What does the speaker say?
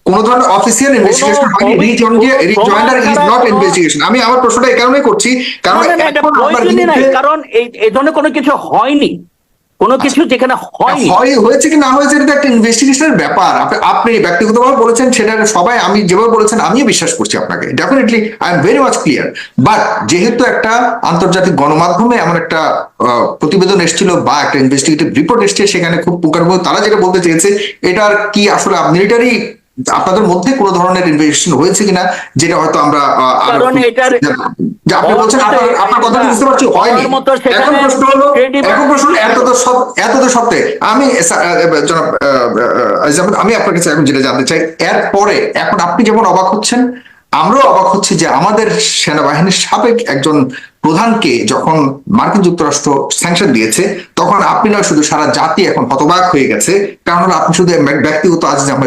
কোন ধরনের official investigation হয়নি। Rejoinder is not investigation. আমি আমার প্রশ্নটা এই কারণেই করছি কারণ এখন আপনার বিরুদ্ধে কারণ এই ধরনের কোনো কিছু হয়নি, কোনো কিছু যেখানে হয়নি, হয়েছে কি না হয়েছে এটা তো একটা ইনভেস্টিগেশনের ব্যাপার। আপনি ব্যক্তিগতভাবে বলেছেন সেটা সবাই, আমি যেভাবে বলেছেন আমিও বিশ্বাস করছি আপনাকে, definitely I am very much clear. But যেহেতু একটা আন্তর্জাতিক গণমাধ্যমে এমন একটা প্রতিবেদন এসেছিল বা একটা ইনভেস্টিগেটিভ রিপোর্ট এসছে, সেখানে খুব পুঙ্খানুপুঙ্খ তারা যেটা বলতে চেয়েছে, এটার কি আসলে মিলিটারি আপনাদের মধ্যে কোনো ধরনের ইনভেস্টিগেশন হয়েছে কিনা, যেটা হয়তো আমরা যে আপনি বলছেন আপনার কথা বুঝতে পারছি হয়নি। এখন প্রশ্ন হলো এত তো সত্ত্বে আমি জনাব আমি আপনার কাছে এখন যেটা জানতে চাই, এরপরে এখন আপনি যেমন অবাক হচ্ছেন, আমরাও অবাক হচ্ছি যে আমাদের সেনাবাহিনীর সাবেক একজন প্রধানকে যখন মার্কিন যুক্তরাষ্ট্র স্যাংশন দিয়েছে, তখন আপনি নয় শুধু সারা জাতি এখন হতবাক হয়ে গেছে। কারণ আপনি শুধু ব্যক্তিগত আজ